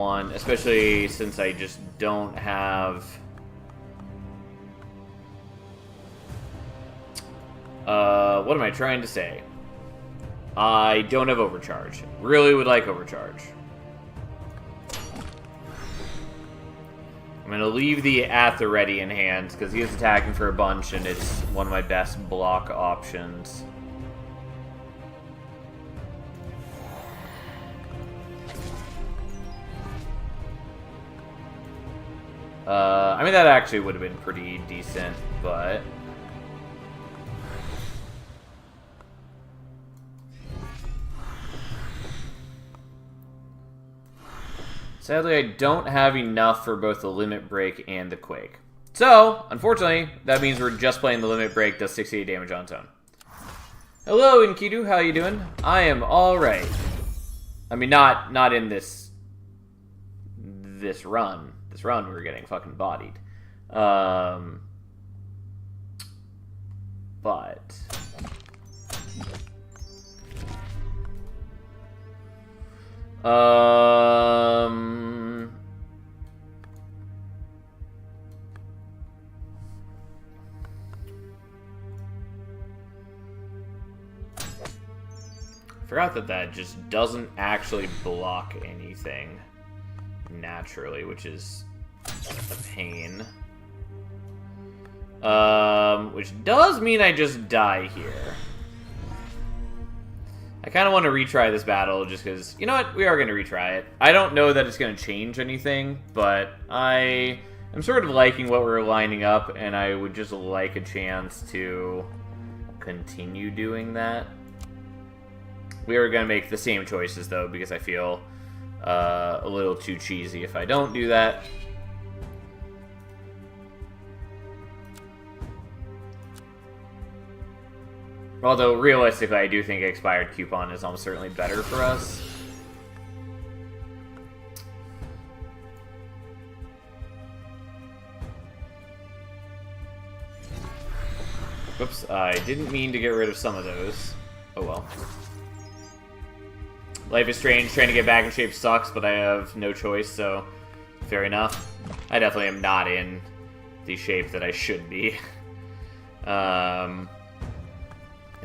one, especially since I just don't have... what am I trying to say? I don't have Overcharge. Really would like Overcharge. I'm going to leave the at the ready in hand, because he is attacking for a bunch, and it's one of my best block options. I mean, that actually would have been pretty decent, but... Sadly, I don't have enough for both the Limit Break and the Quake. So, unfortunately, that means we're just playing the Limit Break, does 68 damage on its own. Hello, Enkidu, how you doing? I am alright. I mean, not in this run. This run, we were getting fucking bodied. But... Forgot that just doesn't actually block anything naturally, which is a pain. Which does mean I just die here. I kind of want to retry this battle just because, you know what, we are going to retry it. I don't know that it's going to change anything, but I am sort of liking what we're lining up, and I would just like a chance to continue doing that. We are going to make the same choices, though, because I feel a little too cheesy if I don't do that. Although, realistically, I do think Expired Coupon is almost certainly better for us. Whoops, I didn't mean to get rid of some of those. Oh well. Life is Strange, trying to get back in shape sucks, but I have no choice, so fair enough. I definitely am not in the shape that I should be. And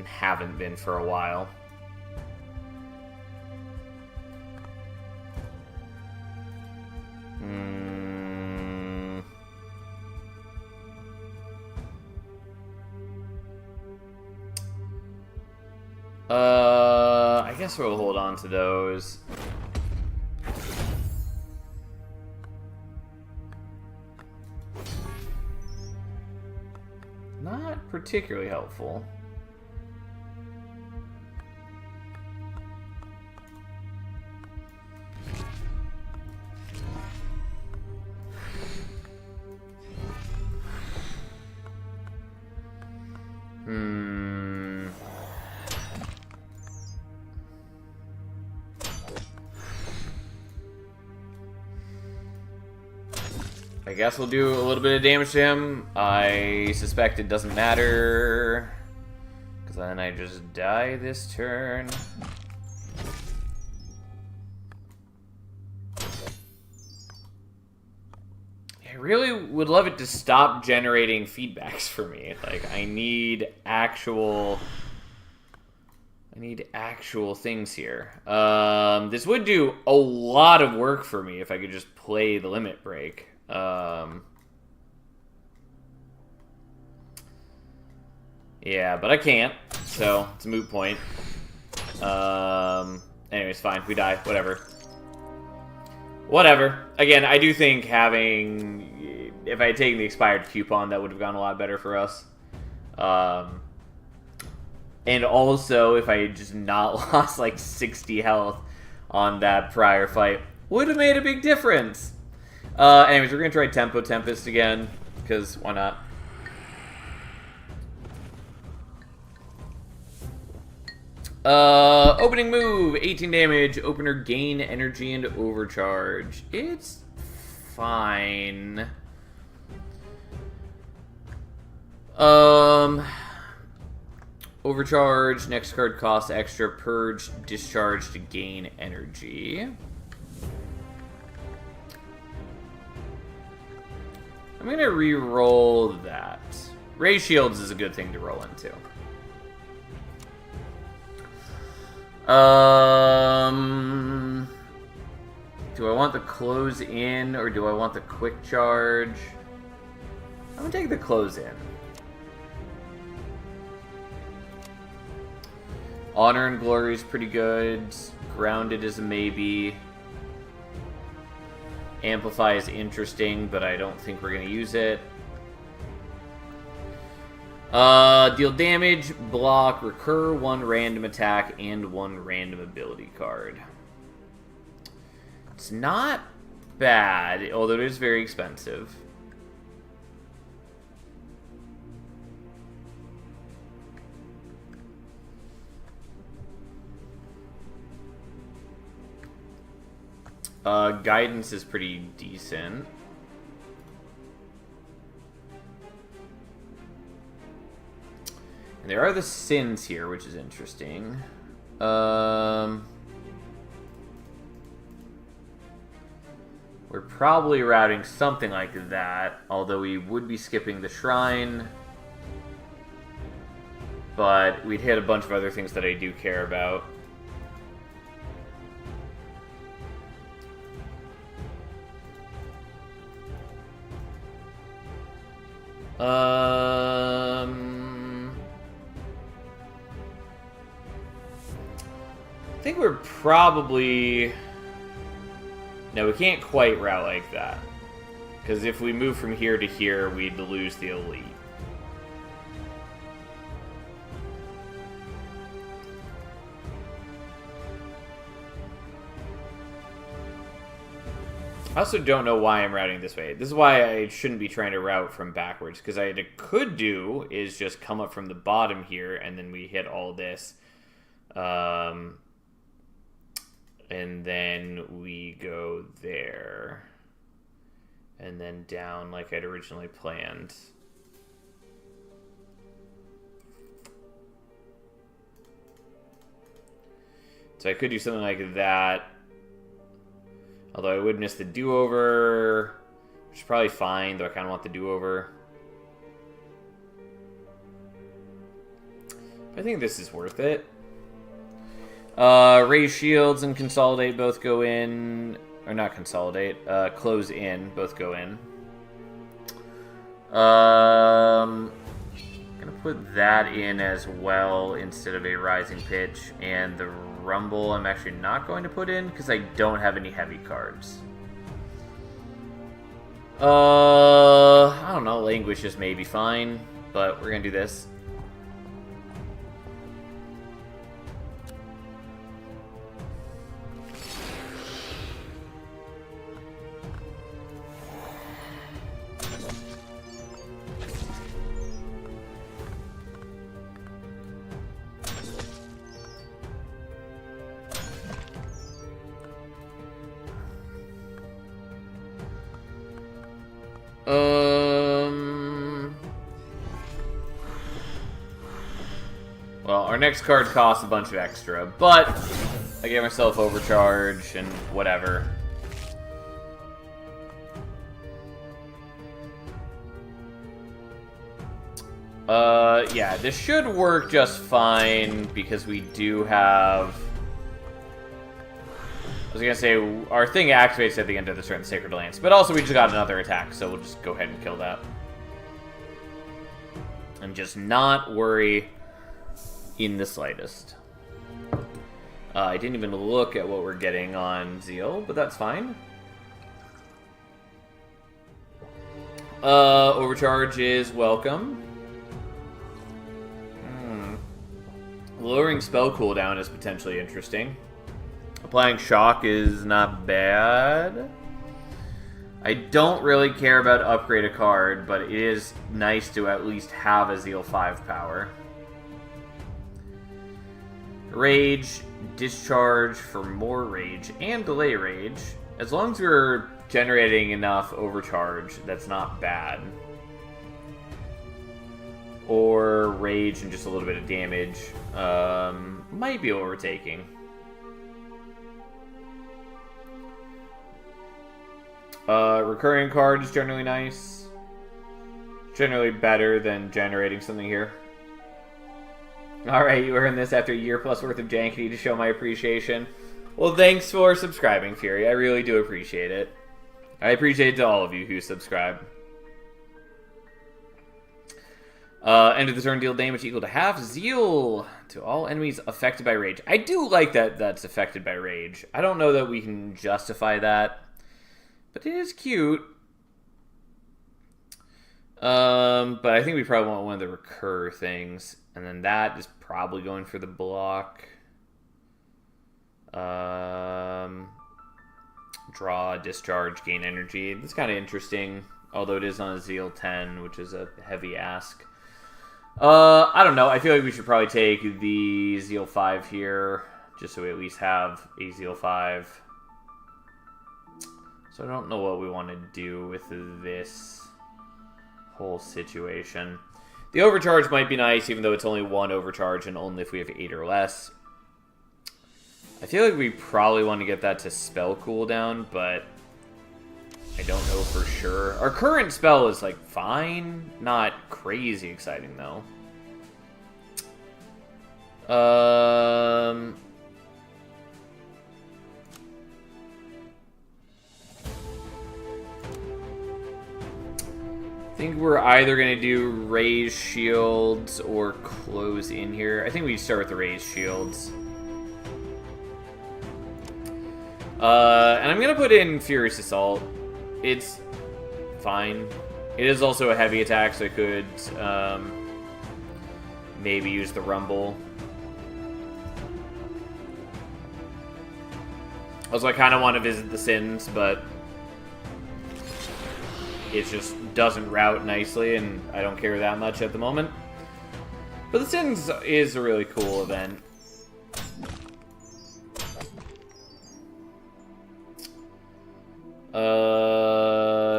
haven't been for a while. I guess we'll hold on to those. Not particularly helpful. I guess we'll do a little bit of damage to him. I suspect it doesn't matter, because then I just die this turn. I really would love it to stop generating feedbacks for me. Like, I need actual things here. This would do a lot of work for me if I could just play the Limit Break. Yeah, but I can't, so it's a moot point. Anyways, fine, we die, whatever. Whatever. Again, I do think having... If I had taken the Expired Coupon, that would have gone a lot better for us. And also, if I had just not lost like 60 health on that prior fight, would have made a big difference. Anyways, we're going to try Tempo Tempest again, because why not? Opening move, 18 damage, opener gain energy and overcharge. It's fine. Overcharge, next card costs extra, purge, discharge to gain energy. I'm going to re-roll that. Ray Shields is a good thing to roll into. Do I want the close in, or do I want the quick charge? I'm going to take the close in. Honor and Glory is pretty good. Grounded is a maybe. Amplify is interesting, but I don't think we're going to use it. Deal damage, block, recur, 1 random attack, and 1 random ability card. It's not bad, although it is very expensive. Guidance is pretty decent. And there are the sins here, which is interesting. We're probably routing something like that, although we would be skipping the shrine. But we'd hit a bunch of other things that I do care about. I think we're probably... No, we can't quite route like that. Because if we move from here to here, we'd lose the elite. I also don't know why I'm routing this way. This is why I shouldn't be trying to route from backwards, because I could do is just come up from the bottom here, and then we hit all this. And then we go there. And then down like I'd originally planned. So I could do something like that. Although I would miss the do-over, which is probably fine, though I kind of want the do-over. I think this is worth it. Raise shields and consolidate both go in. Or not consolidate, close in, both go in. I'm going to put that in as well instead of a rising pitch, and the rumble I'm actually not going to put in because I don't have any heavy cards. I don't know, language is maybe fine, but we're going to do this. Well, our next card costs a bunch of extra, but I gave myself overcharge and whatever. Yeah, this should work just fine because we do have... I was gonna say, our thing activates at the end of the turn, the Sacred Lance, but also we just got another attack, so we'll just go ahead and kill that. And just not worry in the slightest. I didn't even look at what we're getting on Zeal, but that's fine. Overcharge is welcome. Lowering spell cooldown is potentially interesting. Applying shock is not bad. I don't really care about upgrade a card, but it is nice to at least have a Zeal 5 power. Rage, discharge for more rage, and delay rage. As long as we're generating enough overcharge, that's not bad. Or rage and just a little bit of damage. Might be what we're taking. Recurring card is generally nice. generally better than generating something here. Alright, you earned this after a year plus worth of Jankity to show my appreciation. Well, thanks for subscribing, Fury. I really do appreciate it. I appreciate it to all of you who subscribe. End of the turn, deal damage equal to half Zeal to all enemies affected by rage. I do like that that's affected by rage. I don't know that we can justify that, but it is cute. But I think we probably want one of the recur things, and then that is probably going for the block. Draw, discharge, gain energy. That's kind of interesting, although it is on a Zeal 10, which is a heavy ask. I don't know. I feel like we should probably take the Zeal 5 here, just so we at least have a Zeal 5. So I don't know what we want to do with this whole situation. The overcharge might be nice, even though it's only one overcharge and only if we have 8 or less. I feel like we probably want to get that to spell cooldown, but I don't know for sure. Our current spell is, like, fine. Not crazy exciting, though. I think we're either going to do raise shields or close in here. I think we start with the raise shields. And I'm going to put in Furious Assault. It's fine. It is also a heavy attack, so I could maybe use the Rumble. Also, I kind of want to visit the Sins, but it just doesn't route nicely, and I don't care that much at the moment. But the Sins is a really cool event.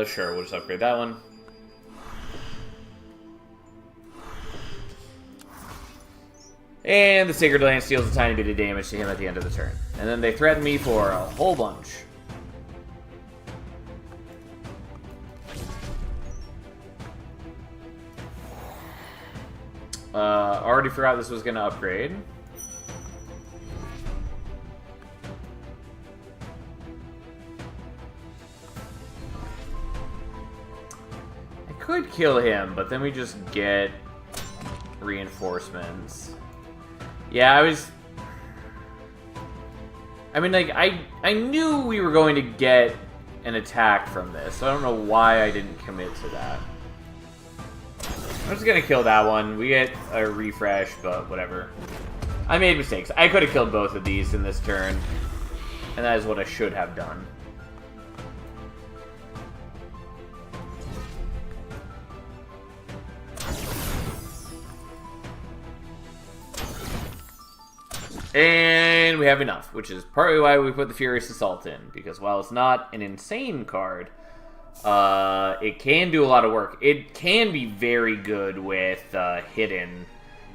Sure, we'll just upgrade that one. And the Sacred Lance deals a tiny bit of damage to him at the end of the turn. And then they threaten me for a whole bunch. Already forgot this was going to upgrade. Could kill him, but then we just get reinforcements. Yeah, I mean, like, I knew we were going to get an attack from this, so I don't know why I didn't commit to that. I'm just gonna kill that one. We get a refresh, but whatever. I made mistakes. I could have killed both of these in this turn, and that is what I should have done. And we have enough, which is partly why we put the Furious Assault in, because while it's not an insane card, it can do a lot of work. It can be very good with hidden,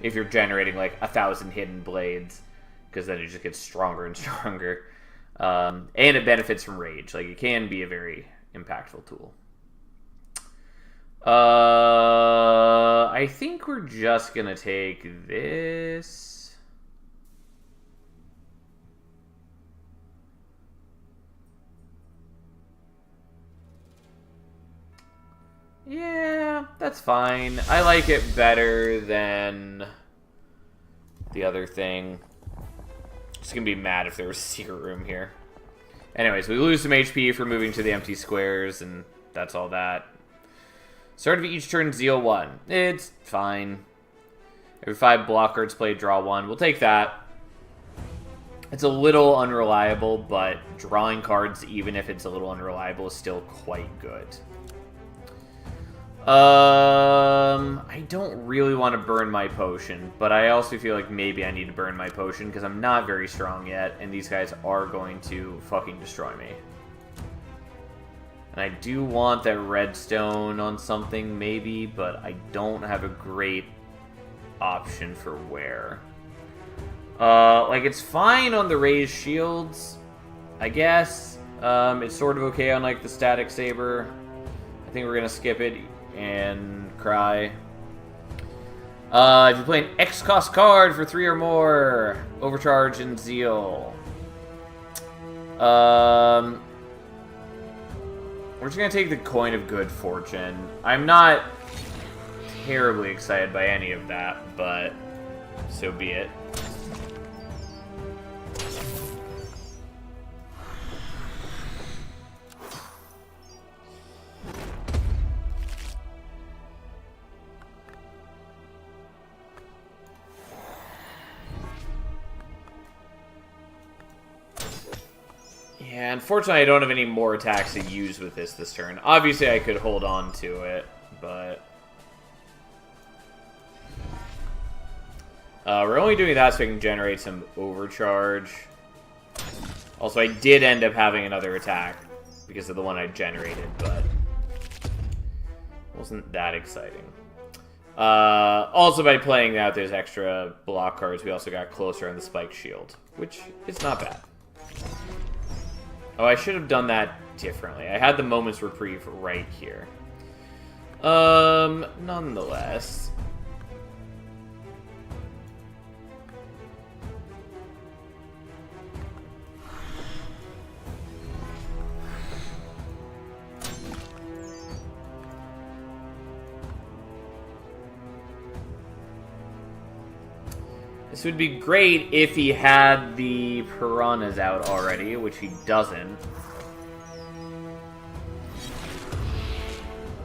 if you're generating like 1,000 hidden blades, because then it just gets stronger and stronger. And it benefits from rage. Like, it can be a very impactful tool. I think we're just gonna take this. Yeah, that's fine. I like it better than the other thing. Just gonna be mad if there was a secret room here. Anyways, we lose some HP for moving to the empty squares, and that's all that. Start of each turn, Zeal 1. It's fine. Every 5 block cards played, draw 1. We'll take that. It's a little unreliable, but drawing cards, even if it's a little unreliable, is still quite good. I don't really want to burn my potion, but I also feel like maybe I need to burn my potion because I'm not very strong yet, and these guys are going to fucking destroy me. And I do want that redstone on something, maybe, but I don't have a great option for where. Like, it's fine on the raised shields, I guess. It's sort of okay on, like, the static saber. I think we're gonna skip it. and cry. If you play an X-cost card for 3 or more, overcharge and zeal. We're just gonna take the Coin of Good Fortune. I'm not terribly excited by any of that, but so be it. Yeah, unfortunately I don't have any more attacks to use with this turn. Obviously I could hold on to it, but... we're only doing that so I can generate some overcharge. Also, I did end up having another attack because of the one I generated, but wasn't that exciting. Also, by playing out those extra block cards, we also got closer on the Spike Shield, which is not bad. Oh, I should have done that differently. I had the Moment's Reprieve right here. Nonetheless... This would be great if he had the Piranhas out already, which he doesn't.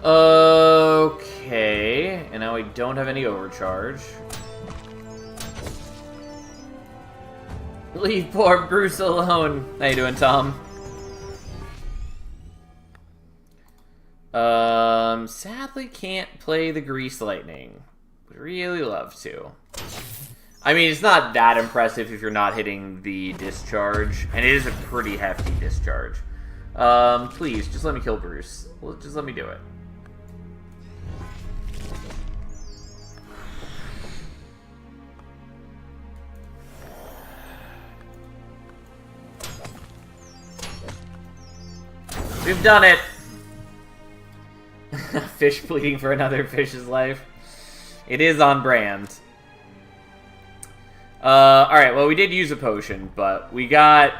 Okay, and now I don't have any overcharge. Leave poor Bruce alone. How you doing, Tom? Sadly can't play the Grease Lightning. Would really love to. I mean, it's not that impressive if you're not hitting the discharge, and it is a pretty hefty discharge. Please, just let me kill Bruce. Just let me do it. We've done it! Fish pleading for another fish's life. It is on brand. Alright, well, we did use a potion, but we got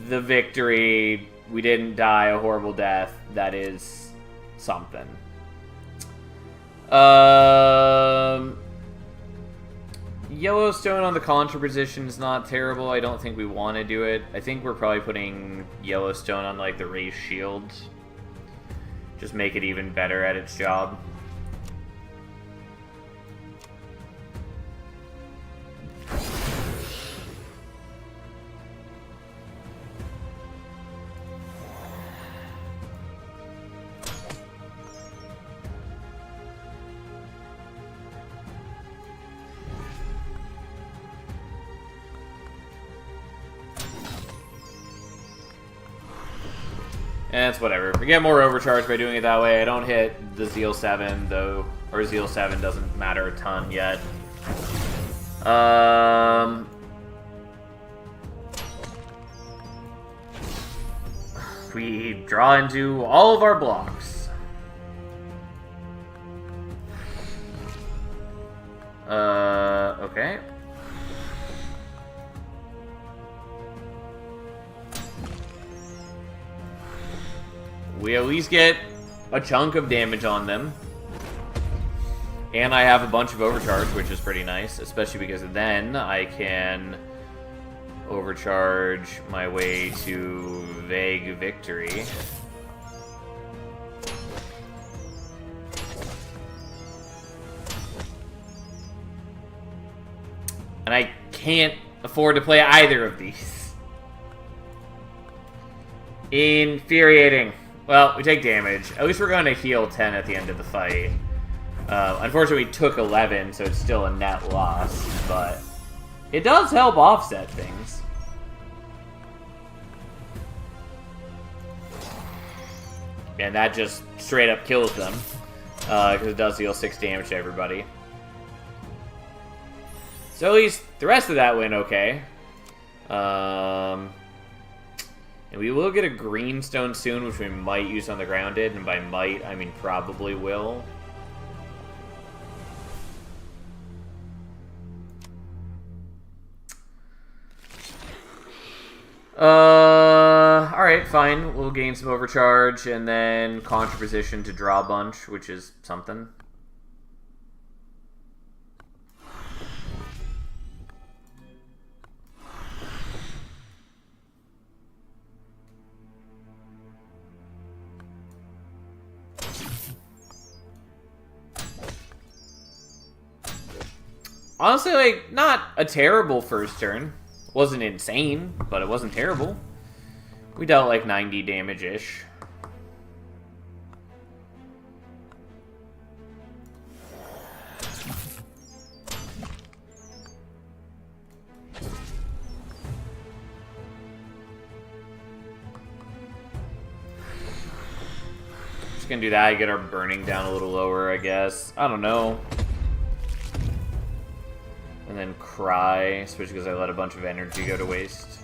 the victory. We didn't die a horrible death. That is something. Yellowstone on the Contra position is not terrible. I don't think we want to do it. I think we're probably putting Yellowstone on, like, the raised shield. Just make it even better at its job. And it's whatever. We get more overcharge by doing it that way. I don't hit the Zeal 7, though. Or Zeal 7 doesn't matter a ton yet. We draw into all of our blocks. Okay. We at least get a chunk of damage on them. And I have a bunch of overcharge, which is pretty nice, especially because then I can overcharge my way to vague victory. And I can't afford to play either of these. Infuriating. Well, we take damage. At least we're going to heal 10 at the end of the fight. Unfortunately, we took 11, so it's still a net loss, but it does help offset things. And that just straight up kills them, because it does deal 6 damage to everybody. So at least the rest of that went okay. And And we will get a green stone soon, which we might use on the grounded, and by might, I mean probably will. Alright, fine. We'll gain some overcharge, and then contraposition to draw a bunch, which is something. Honestly, like, not a terrible first turn. Wasn't insane, but it wasn't terrible. We dealt like 90 damage-ish. Just gonna do that, get our burning down a little lower, I guess. I don't know. And then cry, especially because I let a bunch of energy go to waste.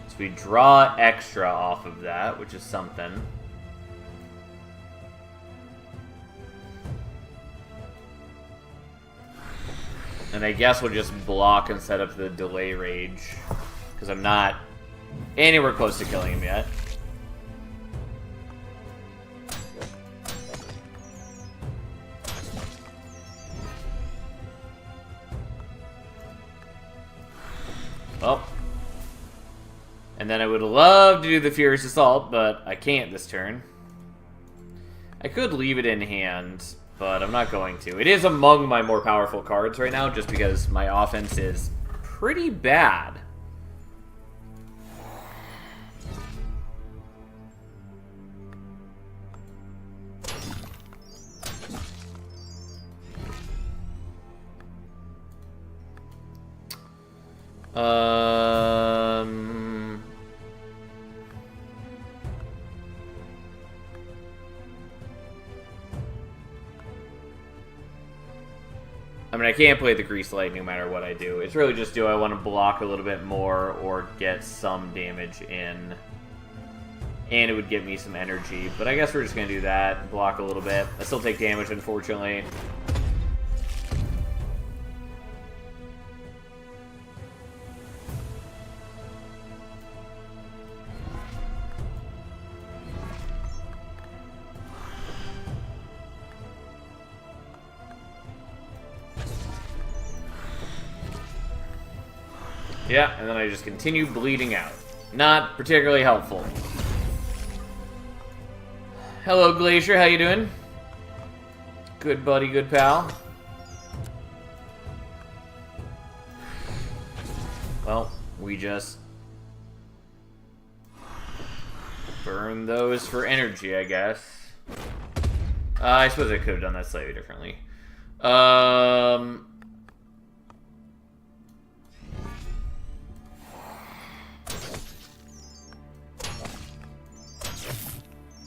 So we draw extra off of that, which is something. And I guess we'll just block and set up the delay rage, because I'm not anywhere close to killing him yet. Well. And then I would love to do the Furious Assault, but I can't this turn. I could leave it in hand, but I'm not going to. It is among my more powerful cards right now, just because my offense is pretty bad. I mean, I can't play the Grease Light no matter what I do. It's really just, do I want to block a little bit more or get some damage in? And it would give me some energy. But I guess we're just going to do that. Block a little bit. I still take damage, unfortunately. Yeah, and then I just continue bleeding out. Not particularly helpful. Hello, Glacier. How you doing? Good buddy, good pal. Well, we just burn those for energy, I guess. I suppose I could have done that slightly differently.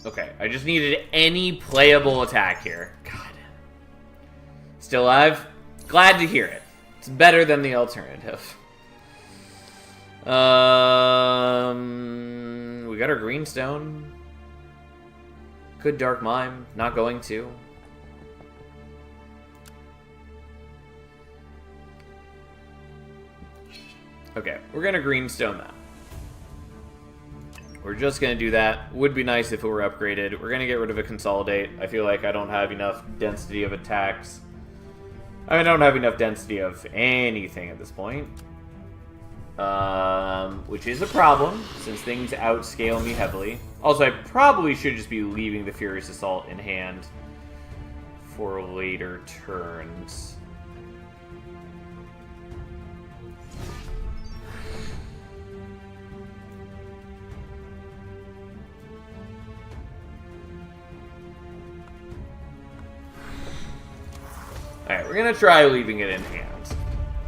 Okay, I just needed any playable attack here. God. Still alive? Glad to hear it. It's better than the alternative. We got our greenstone. Could Dark Mime. Not going to. Okay, we're gonna greenstone that. We're just going to do that. Would be nice if it were upgraded. We're going to get rid of a Consolidate. I feel like I don't have enough density of attacks. I don't have enough density of anything at this point. Which is a problem, since things outscale me heavily. Also, I probably should just be leaving the Furious Assault in hand for later turns. Alright, we're gonna try leaving it in hand.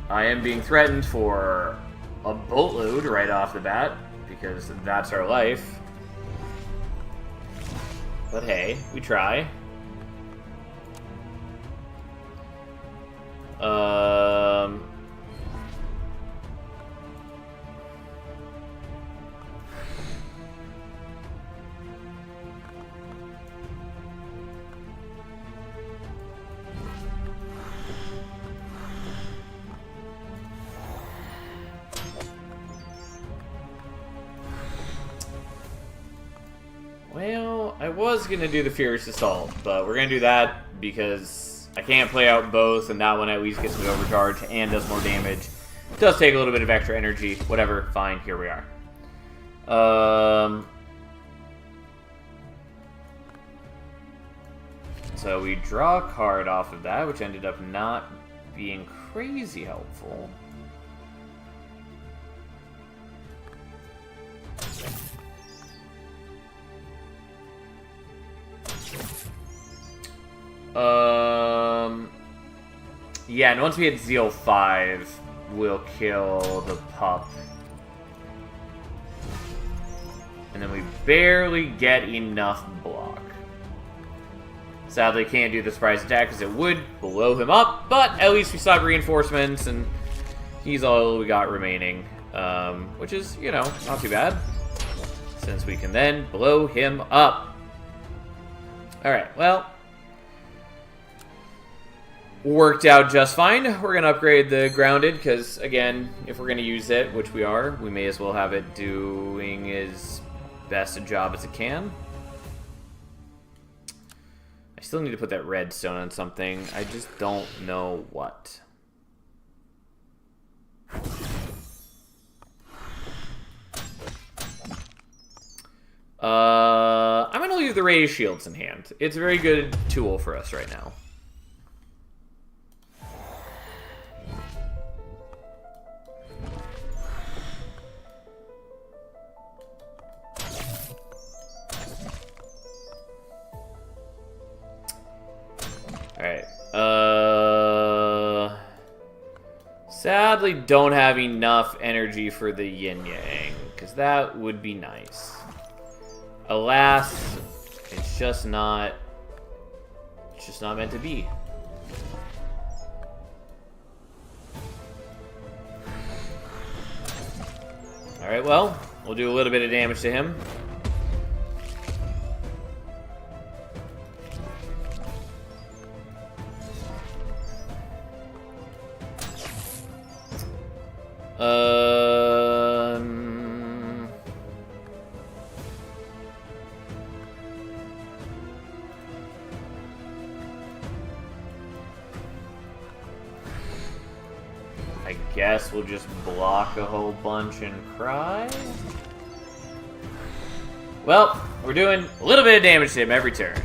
I am being threatened for a boatload right off the bat, because that's our life. But hey, we try. Well, I was going to do the Fierce Assault, but we're going to do that because I can't play out both, and that one at least gets me overcharge and does more damage. It does take a little bit of extra energy. Whatever, fine, here we are. So we draw a card off of that, which ended up not being crazy helpful. Yeah, and once we hit Zeal 5, we'll kill the pup. And then we barely get enough block. Sadly, can't do the surprise attack because it would blow him up, but at least we still have reinforcements, and he's all we got remaining. Which is, you know, not too bad, since we can then blow him up. Alright, well, worked out just fine. We're going to upgrade the Grounded, because, again, if we're going to use it, which we are, we may as well have it doing as best a job as it can. I still need to put that redstone on something. I just don't know what. I'm going to leave the Ray Shields in hand. It's a very good tool for us right now. Alright. Sadly, don't have enough energy for the yin-yang, because that would be nice. Alas, it's just not meant to be. Alright, well, we'll do a little bit of damage to him. I guess we'll just block a whole bunch and cry. Well, we're doing a little bit of damage to him every turn.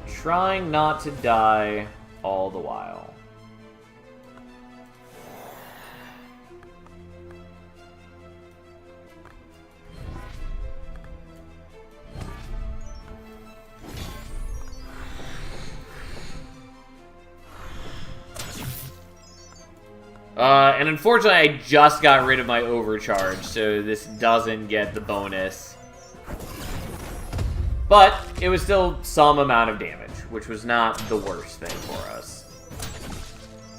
Trying not to die all the while. And unfortunately, I just got rid of my overcharge, so this doesn't get the bonus. But it was still some amount of damage, which was not the worst thing for us.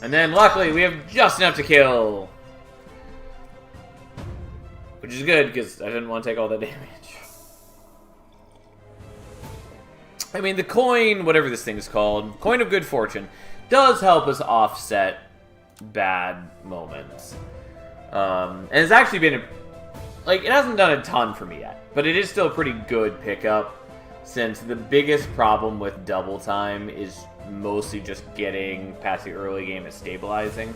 And then, luckily, we have just enough to kill. Which is good, because I didn't want to take all that damage. I mean, the coin, whatever this thing is called, Coin of Good Fortune, does help us offset bad moments. And it's actually been, like, it hasn't done a ton for me yet, but it is still a pretty good pickup, since the biggest problem with double time is mostly just getting past the early game and stabilizing.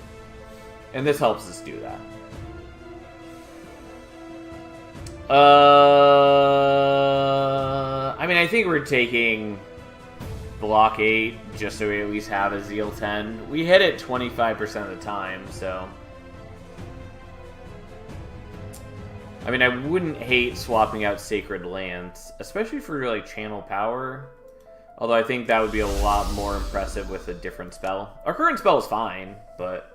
And this helps us do that. I mean, I think we're taking block 8 just so we at least have a Zeal 10. We hit it 25% of the time, so... I mean, I wouldn't hate swapping out Sacred Lance, especially for, like, Channel Power. Although I think that would be a lot more impressive with a different spell. Our current spell is fine, but...